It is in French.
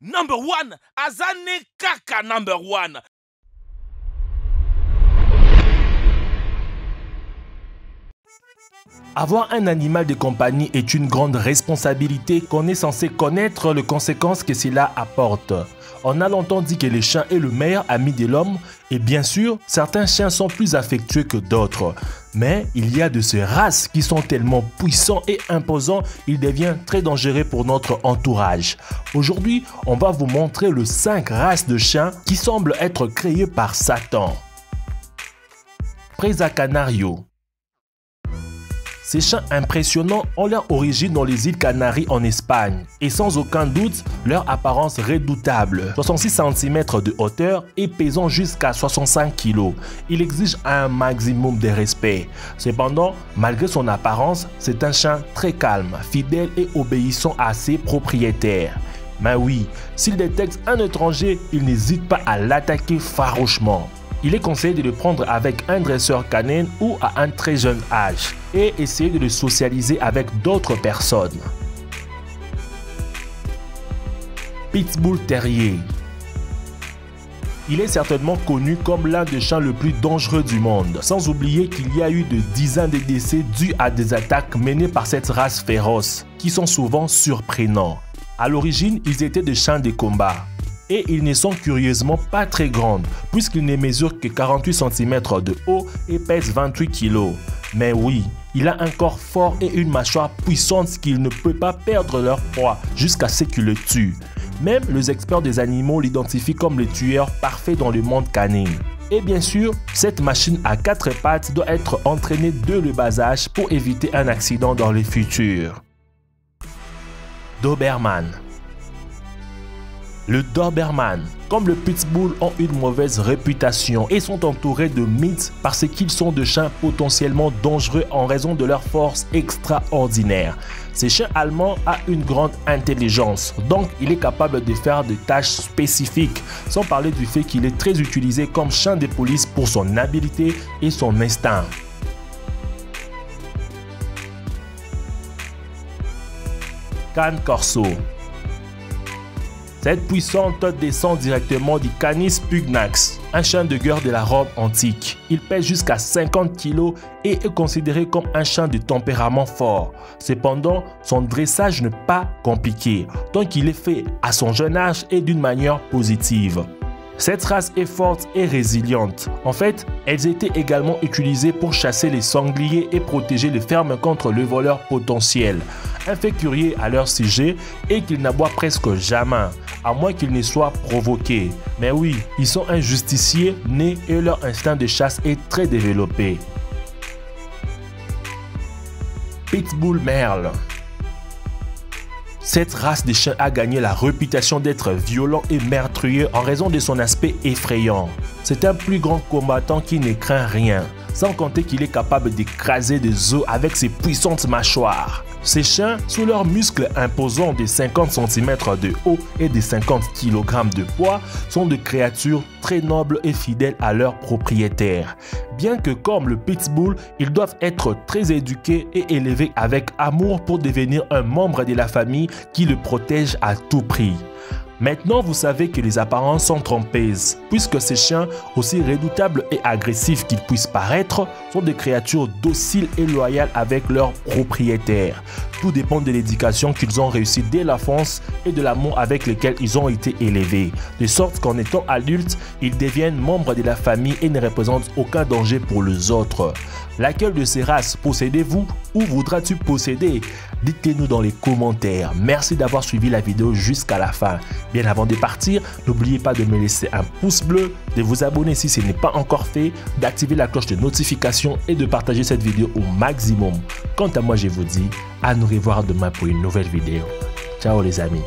Number one, Azane Kaka number one. Avoir un animal de compagnie est une grande responsabilité qu'on est censé connaître les conséquences que cela apporte. On a longtemps dit que le chien est le meilleur ami de l'homme et bien sûr, certains chiens sont plus affectueux que d'autres. Mais il y a de ces races qui sont tellement puissants et imposants, il devient très dangereux pour notre entourage. Aujourd'hui, on va vous montrer les 5 races de chiens qui semblent être créées par Satan. Presa Canario. Ces chiens impressionnants ont leur origine dans les îles Canaries en Espagne et sans aucun doute leur apparence redoutable. 66 cm de hauteur et pesant jusqu'à 65 kg. Il exige un maximum de respect. Cependant, malgré son apparence, c'est un chien très calme, fidèle et obéissant à ses propriétaires. Mais oui, s'il détecte un étranger, il n'hésite pas à l'attaquer farouchement. Il est conseillé de le prendre avec un dresseur canin ou à un très jeune âge et essayer de le socialiser avec d'autres personnes. Pitbull Terrier. Il est certainement connu comme l'un des chiens le plus dangereux du monde, sans oublier qu'il y a eu de dizaines de décès dus à des attaques menées par cette race féroce, qui sont souvent surprenants. À l'origine, ils étaient des chiens de combat. Et ils ne sont curieusement pas très grandes, puisqu'ils ne mesurent que 48 cm de haut et pèsent 28 kg. Mais oui, il a un corps fort et une mâchoire puissante qu'il ne peut pas perdre leur proie jusqu'à ce qu'il le tue. Même les experts des animaux l'identifient comme le tueur parfait dans le monde canin. Et bien sûr, cette machine à 4 pattes doit être entraînée dès le bas âge pour éviter un accident dans le futur. Doberman. Le Doberman, comme le Pitbull, ont une mauvaise réputation et sont entourés de mythes parce qu'ils sont des chiens potentiellement dangereux en raison de leur force extraordinaire. Ce chien allemand a une grande intelligence, donc il est capable de faire des tâches spécifiques, sans parler du fait qu'il est très utilisé comme chien de police pour son habileté et son instinct. Cane Corso. Cette puissante descend directement du Canis pugnax, un chien de guerre de la Rome antique. Il pèse jusqu'à 50 kg et est considéré comme un chien de tempérament fort. Cependant, son dressage n'est pas compliqué, donc il est fait à son jeune âge et d'une manière positive. Cette race est forte et résiliente. En fait, elles étaient également utilisées pour chasser les sangliers et protéger les fermes contre le voleur potentiel. Un fait curieux à leur sujet est qu'ils n'aboient presque jamais, à moins qu'ils ne soient provoqués. Mais oui, ils sont un justicier né et leur instinct de chasse est très développé. Pitbull Merle. Cette race de chiens a gagné la réputation d'être violent et meurtrier en raison de son aspect effrayant. C'est un plus grand combattant qui ne craint rien, sans compter qu'il est capable d'écraser des os avec ses puissantes mâchoires. Ces chiens, sous leurs muscles imposants de 50 cm de haut et de 50 kg de poids, sont des créatures très nobles et fidèles à leurs propriétaires. Bien que comme le Pitbull, ils doivent être très éduqués et élevés avec amour pour devenir un membre de la famille qui le protège à tout prix. Maintenant, vous savez que les apparences sont trompeuses, puisque ces chiens, aussi redoutables et agressifs qu'ils puissent paraître, sont des créatures dociles et loyales avec leurs propriétaires. Tout dépend de l'éducation qu'ils ont réussi dès l'enfance et de l'amour avec lequel ils ont été élevés, de sorte qu'en étant adultes, ils deviennent membres de la famille et ne représentent aucun danger pour les autres. Laquelle de ces races possédez-vous ou voudras-tu posséder? Dites-le-nous dans les commentaires. Merci d'avoir suivi la vidéo jusqu'à la fin. Bien avant de partir, n'oubliez pas de me laisser un pouce bleu, de vous abonner si ce n'est pas encore fait, d'activer la cloche de notification et de partager cette vidéo au maximum. Quant à moi, je vous dis à nous revoir demain pour une nouvelle vidéo. Ciao les amis.